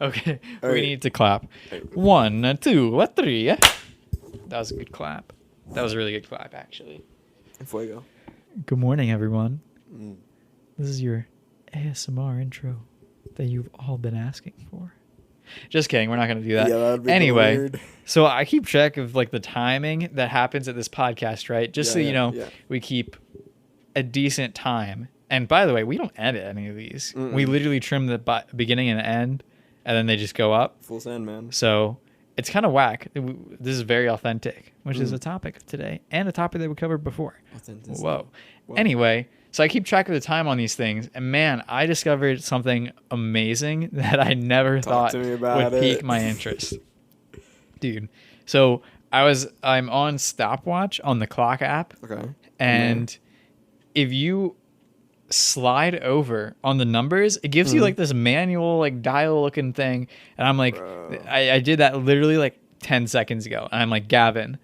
Okay, All we right. need to clap. 1, 2, 3. That was a good clap. That was a really good clap, actually. Fuego. Good morning, everyone. Mm. This is your ASMR intro that you've all been asking for. Just kidding. We're not going to do that. Yeah, that'd be Anyway, weird. so I keep track of like the timing that happens at this podcast, right? Just so you know, we keep a decent time. And by the way, we don't edit any of these. Mm-mm. We literally trim the beginning and end, and then they just go up. Full send, man. So it's kind of whack. This is very authentic, which is a topic of today and a topic that we covered before. Authenticity. Whoa. Anyway, so I keep track of the time on these things, and man, I discovered something amazing that I never thought would pique my interest. Dude, so I'm on stopwatch on the clock app. Okay. And if you slide over on the numbers, it gives you like this manual like dial looking thing, and I'm like, I did that literally like 10 seconds ago, and I'm like, Gavin,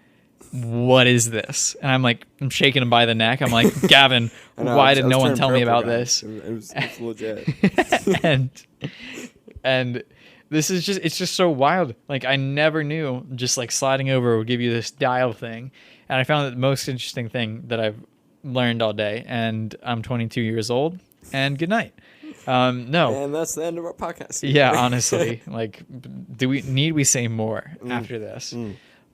what is this? And I'm shaking him by the neck. I'm like, Gavin, why did no one tell me about this? It's legit. and this is it's just so wild. Like, I never knew just like sliding over would give you this dial thing. And I found the most interesting thing that I've learned all day, and I'm 22 years old, and good night. No. And that's the end of our podcast. Yeah, honestly, like, need we say more after this?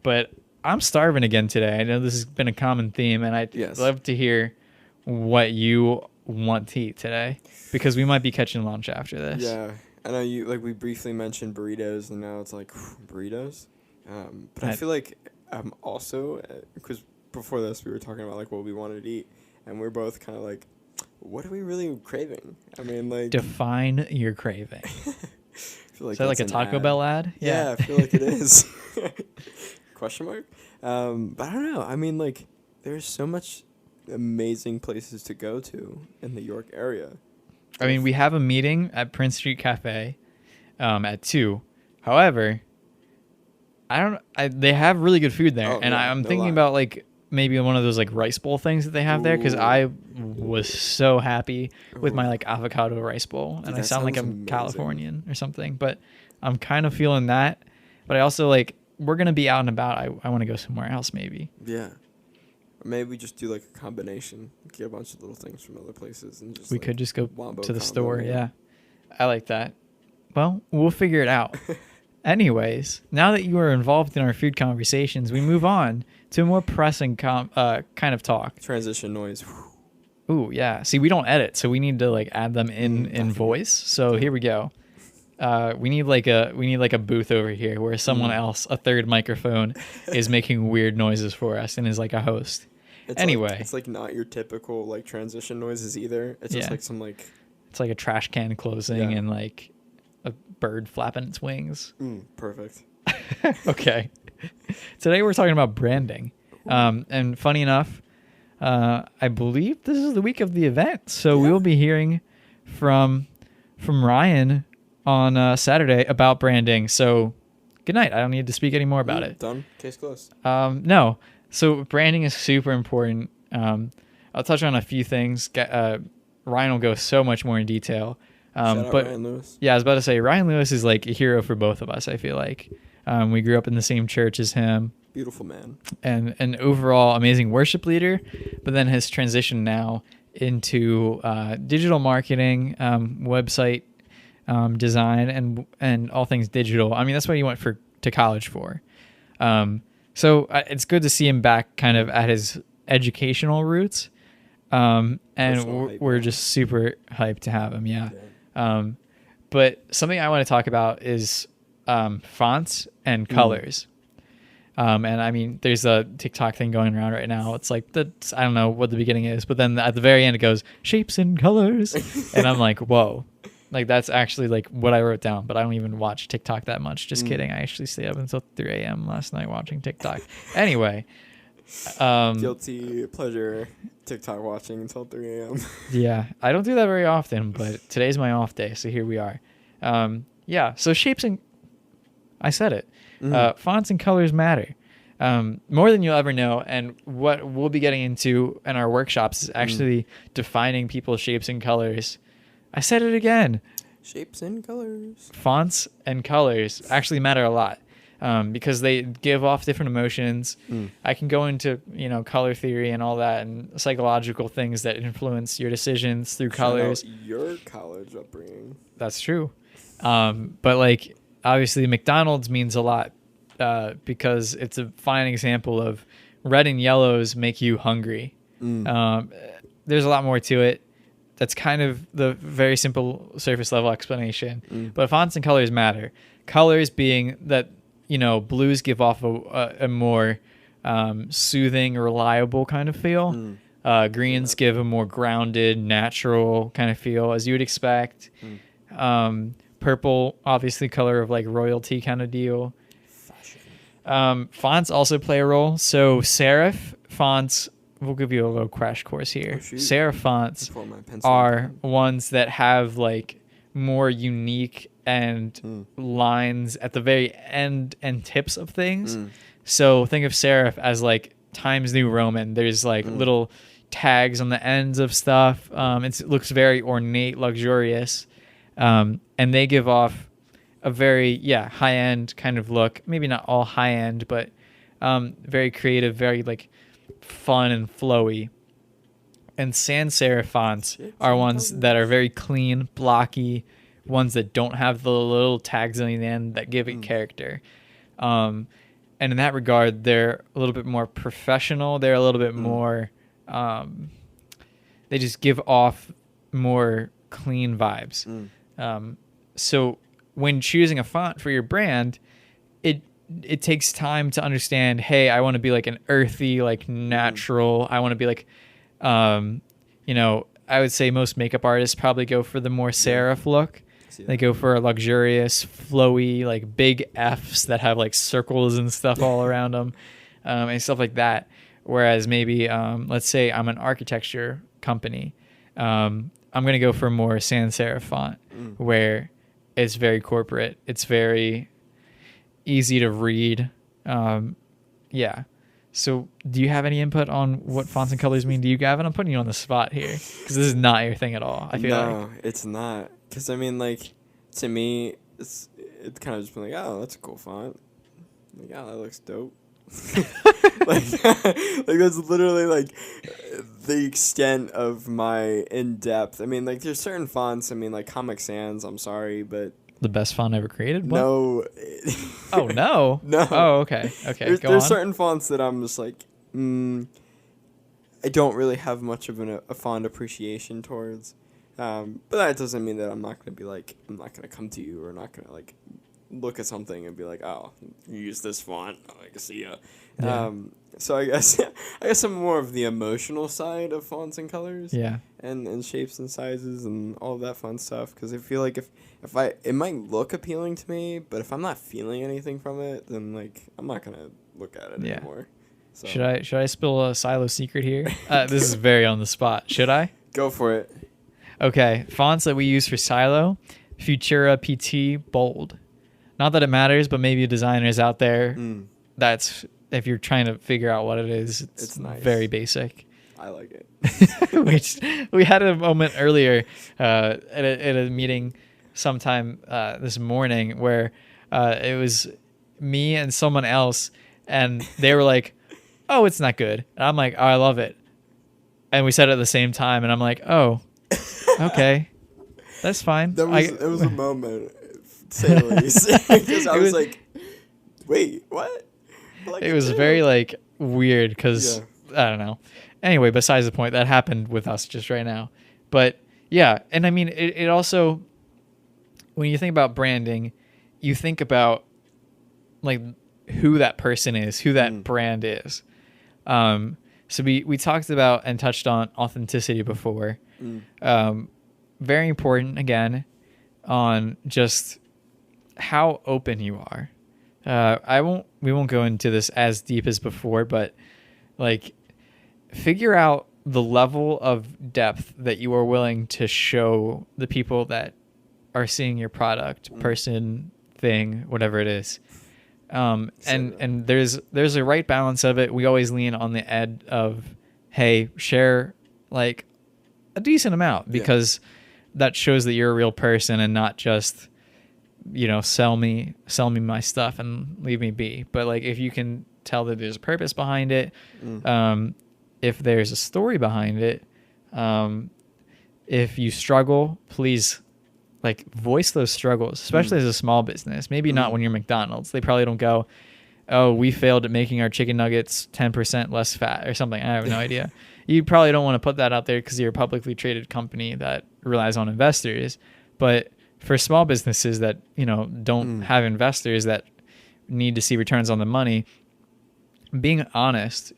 But I'm starving again today. I know this has been a common theme, and I'd love to hear what you want to eat today, because we might be catching lunch after this. Yeah, I know we briefly mentioned burritos, and now it's like burritos. But I feel like I'm also, because before this we were talking about like what we wanted to eat, and we're both kind of like, what are we really craving? I mean, like, define your craving. I feel like is that like a Taco Bell ad? Yeah, I feel like it is. Question mark? But I don't know. I mean, like, there's so much amazing places to go to in the York area. I mean, we have a meeting at Prince Street Cafe at 2. However, they have really good food there, and I'm thinking about like maybe one of those like rice bowl things that they have there, because I was so happy with my like avocado rice bowl. Dude, and I sound like I'm amazing. Californian or something, but I'm kind of feeling that. But I also like, we're gonna be out and about. I want to go somewhere else maybe. Yeah, or maybe we just do like a combination, get a bunch of little things from other places, and just could just go to the store. Yeah, I like that. Well, we'll figure it out. Anyways, now that you are involved in our food conversations, we move on to a more pressing kind of talk. Transition noise. Ooh, yeah. See, we don't edit, so we need to like add them in voice. So here we go. We need like a booth over here where someone else, a third microphone, is making weird noises for us and is like a host. It's like not your typical like transition noises either. It's just like some like, it's like a trash can closing and like a bird flapping its wings. Perfect. Okay. Today we're talking about branding. And funny enough, I believe this is the week of the event. So we will be hearing from Ryan on Saturday about branding. So good night. I don't need to speak any more about it. Done. Case closed. No. So branding is super important. I'll touch on a few things. Ryan will go so much more in detail. Shout out Ryan Lewis. Yeah, I was about to say, Ryan Lewis is like a hero for both of us, I feel like. We grew up in the same church as him. Beautiful man. And an overall amazing worship leader, but then has transitioned now into digital marketing, website design, and all things digital. I mean, that's what he went to college for. So it's good to see him back kind of at his educational roots. And we're just super hyped to have him. Yeah. But something I want to talk about is fonts and colors. And I mean, there's a TikTok thing going around right now. It's like, I don't know what the beginning is, but then at the very end it goes shapes and colors. And I'm like, whoa, like that's actually like what I wrote down, but I don't even watch TikTok that much. Just kidding. I actually stayed up until 3 a.m. last night watching TikTok. Anyway. Guilty pleasure TikTok watching until 3 a.m. Yeah, I don't do that very often, but today's my off day, so here we are. Yeah, so shapes and... I said it. Fonts and colors matter. More than you'll ever know, and what we'll be getting into in our workshops is actually defining people's shapes and colors. I said it again. Shapes and colors. Fonts and colors actually matter a lot. Because they give off different emotions. I can go into, color theory and all that and psychological things that influence your decisions through colors. Your college upbringing. That's true. But like, obviously McDonald's means a lot because it's a fine example of red and yellows make you hungry. There's a lot more to it. That's kind of the very simple surface level explanation. But fonts and colors matter. Colors being that, blues give off a more soothing, reliable kind of feel. Greens give a more grounded, natural kind of feel, as you would expect. Purple, obviously, color of like royalty kind of deal. Fonts also play a role. So serif fonts, we'll give you a little crash course here. Serif fonts are ones that have like more unique and lines at the very end and tips of things. So think of serif as like Times New Roman. There's like little tags on the ends of stuff. It looks very ornate, luxurious. And they give off a very, high-end kind of look. Maybe not all high-end, but very creative, very like fun and flowy. And sans serif fonts are ones that are very clean, blocky, ones that don't have the little tags on the end that give it character. And in that regard, they're a little bit more professional. They're a little bit more, they just give off more clean vibes. So when choosing a font for your brand, it takes time to understand, hey, I want to be like an earthy, like natural. I want to be like, I would say most makeup artists probably go for the more serif look. They go for a luxurious, flowy, like big Fs that have like circles and stuff all around them, and stuff like that. Whereas maybe, let's say I'm an architecture company. I'm going to go for a more sans serif font where it's very corporate. It's very easy to read. So do you have any input on what fonts and colors mean to you, Gavin? I'm putting you on the spot here because this is not your thing at all. I feel no, it's not. Because, I mean, like, to me, it's kind of just been like, oh, that's a cool font. Like, oh, that looks dope. like that's literally, like, the extent of my in-depth. I mean, like, there's certain fonts. I mean, like, Comic Sans, I'm sorry, but... The best font ever created? What? No. Oh, no? No. Oh, okay. Okay, there's certain fonts that I'm just like, I don't really have much of a fond appreciation towards. But that doesn't mean that I'm not going to come to you or not going to, like, look at something and be like, oh, you use this font. Oh, I can see ya. Yeah. So I guess I'm more of the emotional side of fonts and colors. Yeah. And shapes and sizes and all of that fun stuff. Because I feel like it might look appealing to me, but if I'm not feeling anything from it, then, like, I'm not going to look at it anymore. So. Should I spill a silo secret here? This is very on the spot. Should I? Go for it. Okay. Fonts that we use for silo, Futura PT Bold. Not that it matters, but maybe designers out there, that's... If you're trying to figure out what it is, it's nice. Very basic. I like it. we had a moment earlier at a meeting sometime this morning where it was me and someone else, and they were like, oh, it's not good. And I'm like, oh, I love it. And we said it at the same time, and I'm like, oh, okay. That's fine. It was a moment, to say the least. Because I was like, wait, what? Like it was very like weird because I don't know. Anyway, besides the point, that happened with us just right now. But yeah, and I mean, it also, when you think about branding, you think about like who that person is, who that brand is. So we talked about and touched on authenticity before. Very important again on just how open you are. We won't go into this as deep as before, but like figure out the level of depth that you are willing to show the people that are seeing your product, person, thing, whatever it is. And there's a right balance of it. We always lean on the edge of, hey, share like a decent amount because that shows that you're a real person and not just, sell me my stuff and leave me be. But like, if you can tell that there's a purpose behind it, if there's a story behind it, if you struggle, please like voice those struggles, especially as a small business. Maybe not when you're McDonald's. They probably don't go, oh, we failed at making our chicken nuggets 10% less fat or something. I have no idea. You probably don't want to put that out there because you're a publicly traded company that relies on investors. But for small businesses that, don't have investors that need to see returns on the money, being honest,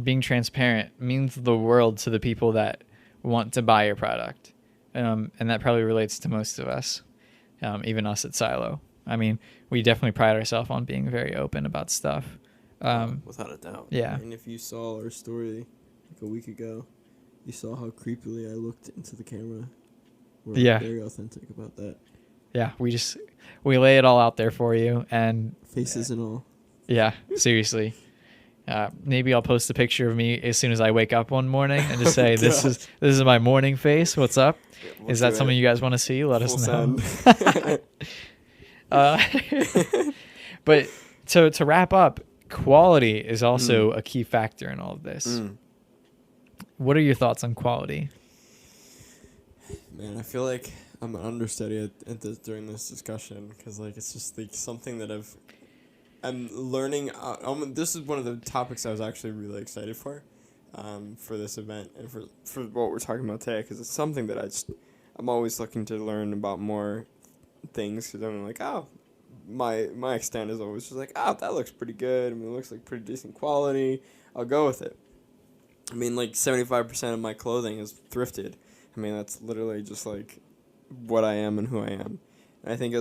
being transparent means the world to the people that want to buy your product. And that probably relates to most of us, even us at Silo. I mean, we definitely pride ourselves on being very open about stuff. Without a doubt. Yeah. And if you saw our story like a week ago, you saw how creepily I looked into the camera. We're very authentic about that. Yeah, we lay it all out there for you, and faces and all. Yeah, seriously. Maybe I'll post a picture of me as soon as I wake up one morning and just say, "This is my morning face. What's up?" Is that something you guys want to see? Let us know. But to wrap up, quality is also a key factor in all of this. What are your thoughts on quality? Man, I feel like I'm an understudy during this discussion because like it's just like something that I'm learning. This is one of the topics I was actually really excited for this event and for what we're talking about today, because it's something that I'm always looking to learn about more things, because I'm like, my extent is always just like, that looks pretty good. I mean, it looks like pretty decent quality. I'll go with it. I mean, like 75% of my clothing is thrifted. I mean, that's literally just like what I am and who I am. And I think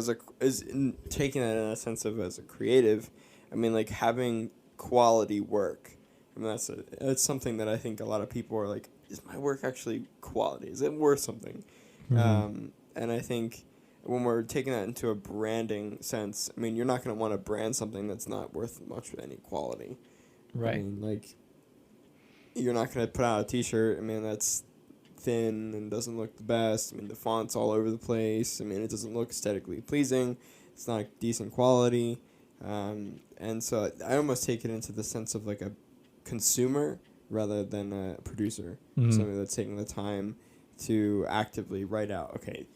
taking that in a sense of as a creative, I mean, like having quality work. I mean, that's something that I think a lot of people are like, is my work actually quality? Is it worth something? And I think when we're taking that into a branding sense, I mean, you're not going to want to brand something that's not worth much of any quality. Right. I mean, like, you're not going to put out a T-shirt, I mean, that's thin and doesn't look the best. I mean, the font's all over the place. I mean, it doesn't look aesthetically pleasing. It's not decent quality. And so I almost take it into the sense of like a consumer rather than a producer. Somebody that's taking the time to actively write out, okay,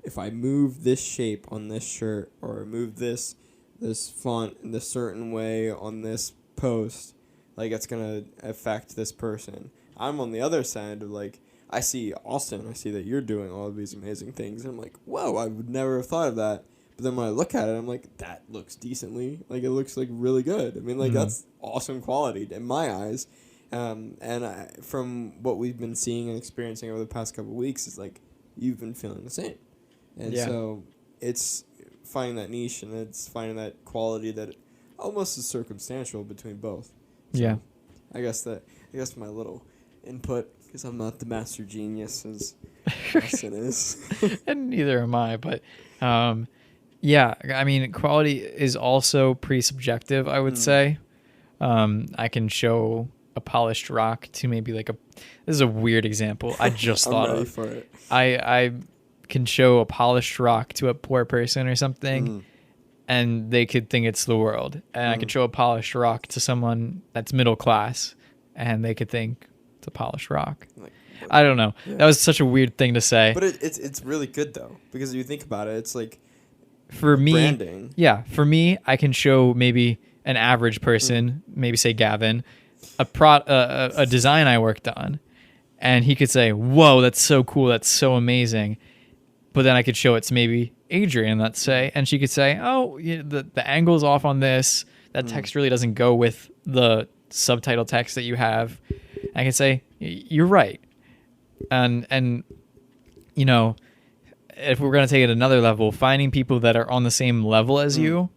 if I move this shape on this shirt or move this font in this certain way on this post, like it's going to affect this person. I'm on the other side of like, I see Austin, I see that you're doing all of these amazing things, and I'm like, whoa, I would never have thought of that. But then when I look at it, I'm like, that looks decently, like it looks like really good. I mean, like that's awesome quality in my eyes. From what we've been seeing and experiencing over the past couple of weeks, is like you've been feeling the same. And so it's finding that niche, and it's finding that quality that almost is circumstantial between both. So I guess my little input, because I'm not the master genius as Austin is. And neither am I, but I mean, quality is also pretty subjective, I would say. I can show a polished rock to maybe like this is a weird example I just thought ready of. for it. I can show a polished rock to a poor person or something, and they could think it's the world. And I could show a polished rock to someone that's middle class, and they could think it's a polished rock. Like, I don't know. Yeah. That was such a weird thing to say. But it's really good though, because if you think about it, it's like for me, branding. Yeah, for me, I can show maybe an average person, maybe say Gavin, a design I worked on, and he could say, "Whoa, that's so cool! That's so amazing." But then I could show it to maybe Adrian, let's say, and she could say, "Oh, the angle's off on this. That text really doesn't go with the subtitle text that you have." I could say, "You're right," and you know, if we're gonna take it another level, finding people that are on the same level as you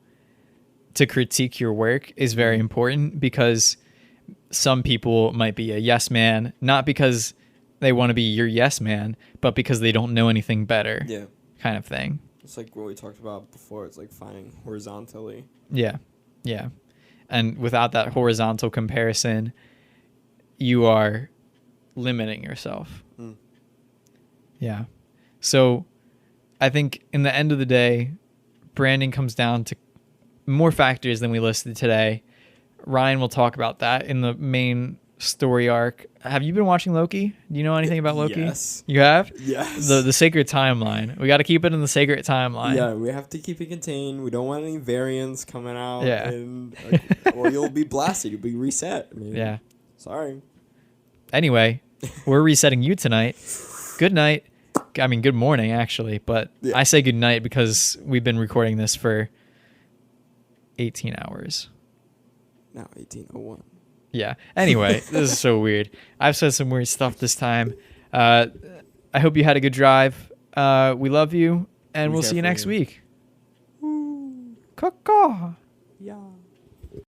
to critique your work is very important, because some people might be a yes man, not because they want to be your yes man, but because they don't know anything better. Yeah. Kind of thing. It's like what we talked about before. It's like finding horizontally. Yeah. Yeah. And without that horizontal comparison, you are limiting yourself. Yeah. So I think in the end of the day, branding comes down to more factors than we listed today. Ryan will talk about that in the main story arc. Have you been watching Loki? Do you know anything about Loki? Yes. You have? Yes. The sacred timeline. We got to keep it in the sacred timeline. Yeah, we have to keep it contained. We don't want any variants coming out. Yeah. Or you'll be blasted. You'll be reset. I mean, Yeah. Sorry. Anyway, we're resetting you tonight. Good night. I mean, good morning, actually. But Yeah. I say good night because we've been recording this for 18 hours. Now 18:01. Yeah. Anyway, this is so weird. I've said some weird stuff this time. I hope you had a good drive. We love you, and we'll see you next week. Caw-caw. Yeah.